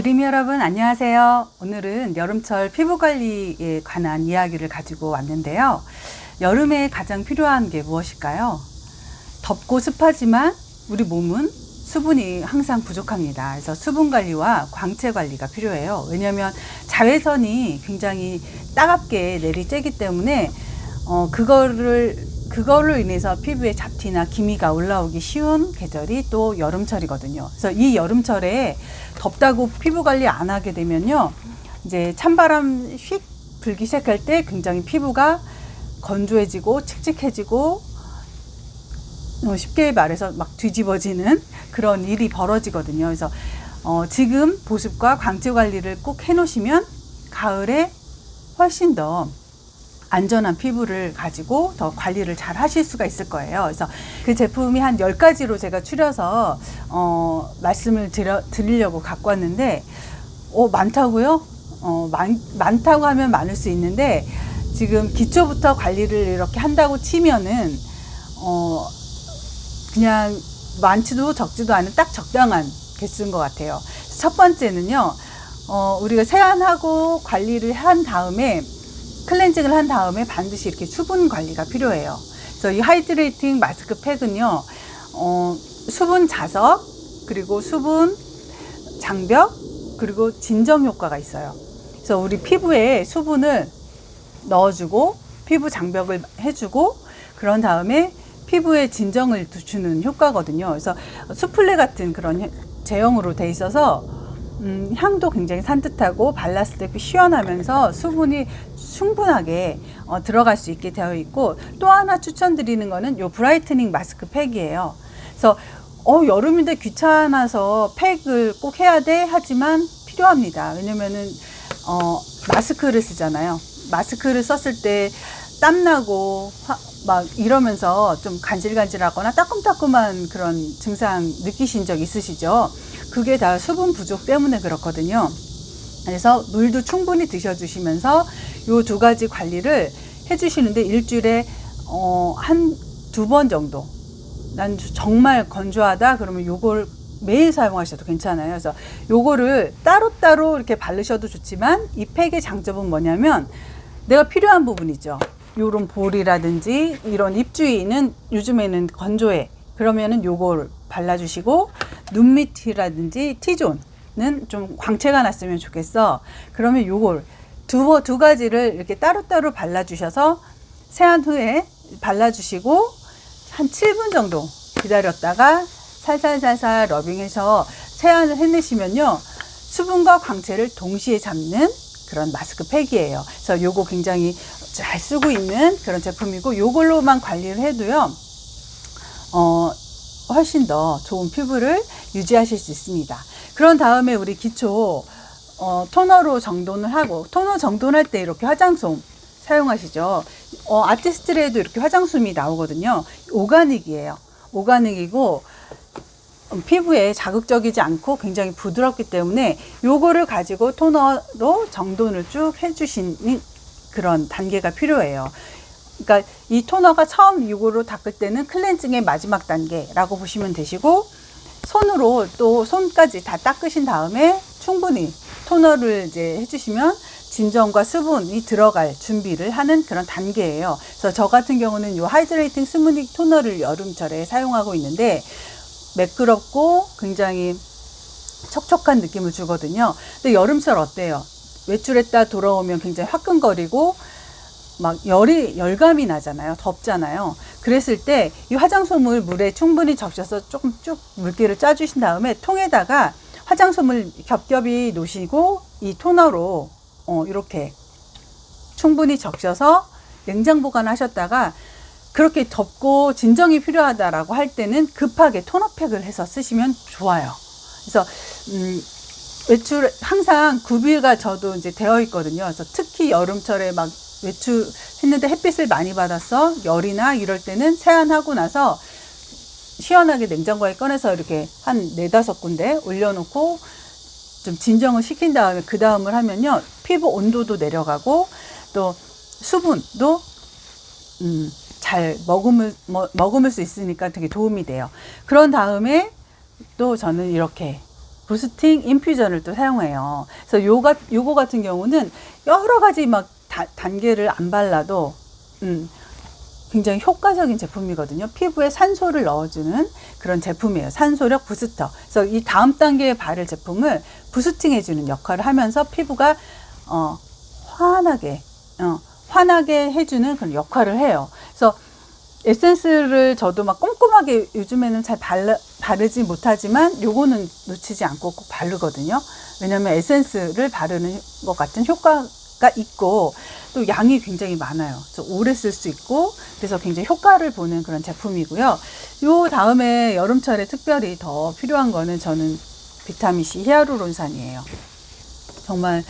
드림 여러분 안녕하세요. 오늘은 여름철 피부 관리에 관한 이야기를 가지고 왔는데요. 여름에 가장 필요한 게 무엇일까요? 덥고 습하지만 우리 몸은 수분이 항상 부족합니다. 그래서 수분 관리와 광채 관리가 필요해요. 왜냐하면 자외선이 굉장히 따갑게 내리쬐기 때문에 그걸로 인해서 피부에 잡티나 기미가 올라오기 쉬운 계절이 또 여름철이거든요. 그래서 이 여름철에 덥다고 피부 관리 안 하게 되면요, 이제 찬바람 휙 불기 시작할 때 굉장히 피부가 건조해지고 칙칙해지고 쉽게 말해서 막 뒤집어지는 그런 일이 벌어지거든요. 그래서 지금 보습과 광채 관리를 꼭 해놓으시면 가을에 훨씬 더 안전한 피부를 가지고 더 관리를 잘 하실 수가 있을 거예요. 그래서 그 제품이 한 10가지로 제가 추려서 말씀을 드리려고 갖고 왔는데 많다고요? 많다고 하면 많을 수 있는데 지금 기초부터 관리를 이렇게 한다고 치면은 그냥 많지도 적지도 않은 딱 적당한 개수인 것 같아요. 첫 번째는요, 우리가 세안하고 관리를 한 다음에 클렌징을 한 다음에 반드시 이렇게 수분 관리가 필요해요. 그래서 이 하이드레이팅 마스크팩은요, 수분 자석, 그리고 수분 장벽, 그리고 진정 효과가 있어요. 그래서 우리 피부에 수분을 넣어주고 피부 장벽을 해주고 그런 다음에 피부에 진정을 주는 효과거든요. 그래서 수플레 같은 그런 제형으로 돼 있어서 향도 굉장히 산뜻하고 발랐을 때 시원하면서 수분이 충분하게 들어갈 수 있게 되어 있고, 또 하나 추천드리는 거는 요 브라이트닝 마스크 팩이에요. 그래서 여름인데 귀찮아서 팩을 꼭 해야 돼 하지만 필요합니다. 왜냐면은 마스크를 쓰잖아요. 마스크를 썼을 때 땀나고 막 이러면서 좀 간질간질하거나 따끔따끔한 그런 증상 느끼신 적 있으시죠? 그게 다 수분 부족 때문에 그렇거든요. 그래서 물도 충분히 드셔주시면서 요 2가지 관리를 해주시는데 일주일에 한 2번 정도, 난 정말 건조하다 그러면 요걸 매일 사용하셔도 괜찮아요. 그래서 요거를 따로따로 이렇게 바르셔도 좋지만 이 팩의 장점은 뭐냐면 내가 필요한 부분이죠. 요런 볼이라든지 이런 입 주위는 요즘에는 건조해. 그러면은 요걸 발라주시고, 눈 밑이라든지 T존은 좀 광채가 났으면 좋겠어. 그러면 요걸 두 가지를 이렇게 따로따로 발라주셔서 세안 후에 발라주시고 한 7분 정도 기다렸다가 살살살살 러빙해서 세안을 해내시면요, 수분과 광채를 동시에 잡는 그런 마스크 팩이에요. 그래서 요거 굉장히 잘 쓰고 있는 그런 제품이고, 요걸로만 관리를 해도요, 훨씬 더 좋은 피부를 유지하실 수 있습니다. 그런 다음에 우리 기초 토너로 정돈을 하고, 토너 정돈할 때 이렇게 화장솜 사용하시죠. 아티스트에도 이렇게 화장솜이 나오거든요. 오가닉이에요. 오가닉이고 피부에 자극적이지 않고 굉장히 부드럽기 때문에 요거를 가지고 토너로 정돈을 쭉 해주시는 그런 단계가 필요해요. 그러니까 이 토너가 처음 요거로 닦을 때는 클렌징의 마지막 단계라고 보시면 되시고, 손으로 또 손까지 다 닦으신 다음에 충분히 토너를 이제 해주시면 진정과 수분이 들어갈 준비를 하는 그런 단계예요. 그래서 저 같은 경우는 요 하이드레이팅 스무닉 토너를 여름철에 사용하고 있는데 매끄럽고 굉장히 촉촉한 느낌을 주거든요. 근데 여름철 어때요? 외출했다 돌아오면 굉장히 화끈거리고 막 열감이 나잖아요. 덥잖아요. 그랬을 때 이 화장솜을 물에 충분히 적셔서 조금 쭉 물기를 짜주신 다음에 통에다가 화장솜을 겹겹이 놓으시고 이 토너로 이렇게 충분히 적셔서 냉장 보관하셨다가 그렇게 덥고 진정이 필요하다라고 할 때는 급하게 토너팩을 해서 쓰시면 좋아요. 그래서 외출 항상 구비가 저도 이제 되어 있거든요. 그래서 특히 여름철에 막 외출했는데 햇빛을 많이 받았어, 열이나 이럴 때는 세안하고 나서 시원하게 냉장고에 꺼내서 이렇게 한 4-5군데 올려놓고 좀 진정을 시킨 다음에 그 다음을 하면요, 피부 온도도 내려가고 또 수분도 잘 머금을 수 있으니까 되게 도움이 돼요. 그런 다음에 또 저는 이렇게 부스팅 인퓨전을 또 사용해요. 그래서 요거 같은 경우는 여러 가지 막 단계를 안 발라도 굉장히 효과적인 제품이거든요. 피부에 산소를 넣어주는 그런 제품이에요. 산소력 부스터. 그래서 이 다음 단계에 바를 제품을 부스팅해주는 역할을 하면서 피부가 환하게 해주는 그런 역할을 해요. 그래서 에센스를 저도 막 꼼꼼하게 요즘에는 잘 바르지 못하지만 요거는 놓치지 않고 꼭 바르거든요. 왜냐면 에센스를 바르는 것 같은 효과가 있고 또 양이 굉장히 많아요. 그래서 오래 쓸 수 있고 그래서 굉장히 효과를 보는 그런 제품이고요. 요 다음에 여름철에 특별히 더 필요한 거는 저는 비타민C 히아루론산이에요. 정말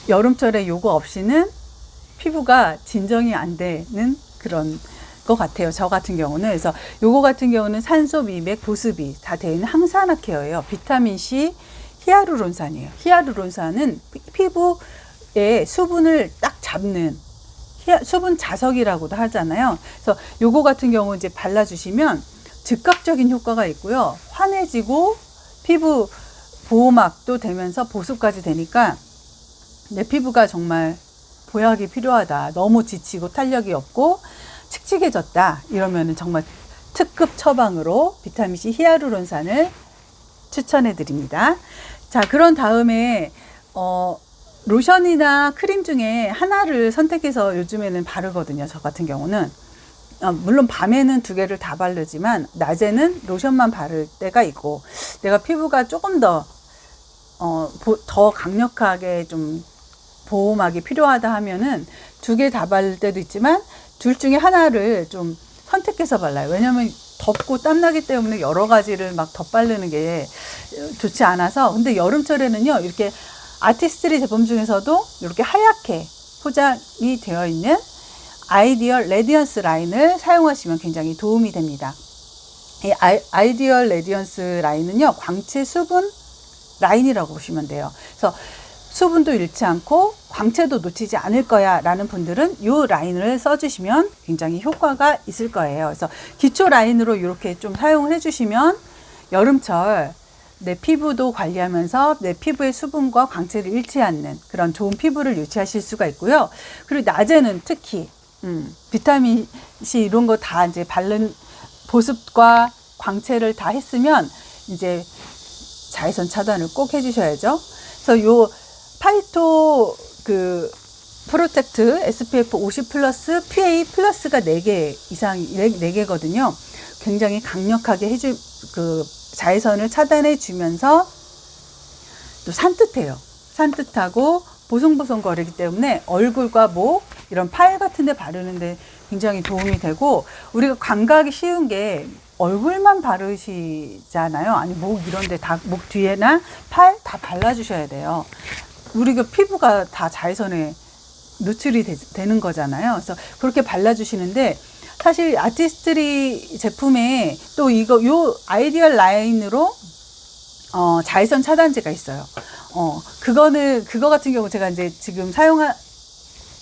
여름철에 요거 없이는 피부가 진정이 안 되는 그런 것 같아요. 저 같은 경우는. 그래서 요거 같은 경우는 산소, 미백, 보습이 다 되어 있는 항산화 케어예요. 비타민C 히아루론산이에요. 히아루론산은 피부에 수분을 딱 잡는 수분 자석이라고도 하잖아요. 그래서 요거 같은 경우 이제 발라주시면 즉각적인 효과가 있고요. 환해지고 피부 보호막도 되면서 보습까지 되니까 내 피부가 정말 보약이 필요하다. 너무 지치고 탄력이 없고 칙칙해졌다. 이러면은 정말 특급 처방으로 비타민C 히아루론산을 추천해 드립니다. 자, 그런 다음에 로션이나 크림 중에 하나를 선택해서 요즘에는 바르거든요. 저 같은 경우는 물론 밤에는 두 개를 다 바르지만 낮에는 로션만 바를 때가 있고 내가 피부가 조금 더 강력하게 좀 보호막이 필요하다 하면은 두 개 다 바를 때도 있지만 둘 중에 하나를 좀 선택해서 발라요. 왜냐면 덥고 땀나기 때문에 여러 가지를 막 덧바르는 게 좋지 않아서. 근데 여름철에는요, 이렇게 아티스트리 제품 중에서도 이렇게 하얗게 포장이 되어 있는 아이디얼 레디언스 라인을 사용하시면 굉장히 도움이 됩니다. 이 아이디얼 레디언스 라인은요, 광채 수분 라인이라고 보시면 돼요. 그래서 수분도 잃지 않고 광채도 놓치지 않을 거야 라는 분들은 이 라인을 써주시면 굉장히 효과가 있을 거예요. 그래서 기초 라인으로 이렇게 좀 사용을 해주시면 여름철 내 피부도 관리하면서 내 피부의 수분과 광채를 잃지 않는 그런 좋은 피부를 유지하실 수가 있고요. 그리고 낮에는 특히 비타민C 이런 거 다 이제 바른 보습과 광채를 다 했으면 이제 자외선 차단을 꼭 해주셔야죠. 그래서 요 파이토 프로텍트 SPF 50 플러스 PA 플러스가 4개 이상 4개거든요. 굉장히 강력하게 자외선을 차단해 주면서 또 산뜻해요. 산뜻하고 보송보송 거리기 때문에 얼굴과 목 이런 팔 같은 데 바르는데 굉장히 도움이 되고, 우리가 감각이 쉬운 게 얼굴만 바르시잖아요. 아니 목 이런 데 다, 목 뒤에나 팔 다 발라주셔야 돼요. 우리가 피부가 다 자외선에 노출이 되는 거잖아요. 그래서 그렇게 발라주시는데, 사실 아티스트리 제품에 또 요 아이디얼 라인으로 자외선 차단제가 있어요. 그거 같은 경우 제가 이제 지금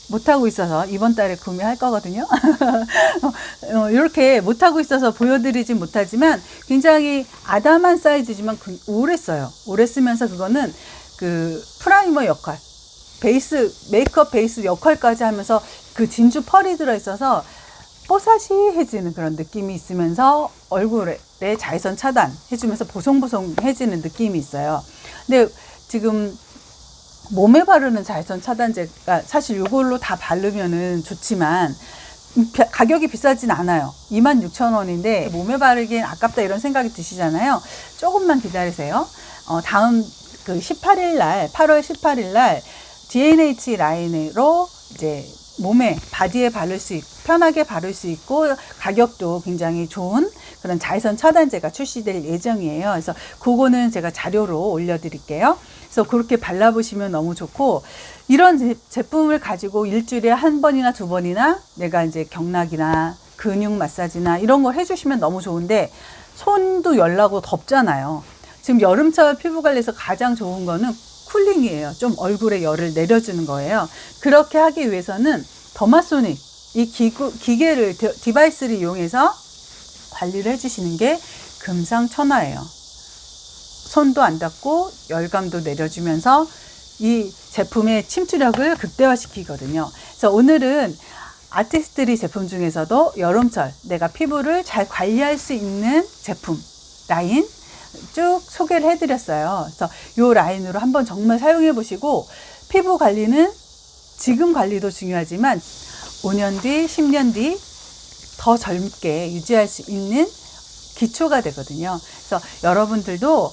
못하고 있어서 이번 달에 구매할 거거든요. 이렇게 못하고 있어서 보여드리진 못하지만 굉장히 아담한 사이즈지만 오래 써요. 오래 쓰면서 그거는 프라이머 역할, 메이크업 베이스 역할까지 하면서 진주 펄이 들어있어서 뽀사시해지는 그런 느낌이 있으면서 얼굴에 자외선 차단 해주면서 보송보송해지는 느낌이 있어요. 근데 지금 몸에 바르는 자외선 차단제가 사실 이걸로 다 바르면은 좋지만 가격이 비싸진 않아요. 26,000원인데 몸에 바르기엔 아깝다 이런 생각이 드시잖아요. 조금만 기다리세요. 다음 18일 날, 8월 18일 날 DNH 라인으로 이제 몸에, 바디에 편하게 바를 수 있고 가격도 굉장히 좋은 그런 자외선 차단제가 출시될 예정이에요. 그래서 그거는 제가 자료로 올려드릴게요. 그래서 그렇게 발라보시면 너무 좋고, 이런 제품을 가지고 일주일에 한 번이나 두 번이나 내가 이제 경락이나 근육 마사지나 이런 거 해주시면 너무 좋은데, 손도 열나고 덥잖아요. 지금 여름철 피부 관리에서 가장 좋은 거는 쿨링이에요. 좀 얼굴에 열을 내려주는 거예요. 그렇게 하기 위해서는 더마소닉, 이 기계를, 디바이스를 이용해서 관리를 해주시는 게 금상첨화예요. 손도 안 닿고 열감도 내려주면서 이 제품의 침투력을 극대화시키거든요. 그래서 오늘은 아티스트리 제품 중에서도 여름철 내가 피부를 잘 관리할 수 있는 제품 라인 쭉 소개를 해드렸어요. 그래서 이 라인으로 한번 정말 사용해 보시고, 피부 관리는 지금 관리도 중요하지만 5년 뒤, 10년 뒤 더 젊게 유지할 수 있는 기초가 되거든요. 그래서 여러분들도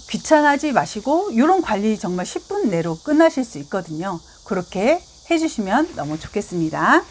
귀찮아하지 마시고 이런 관리 정말 10분 내로 끝나실 수 있거든요. 그렇게 해주시면 너무 좋겠습니다.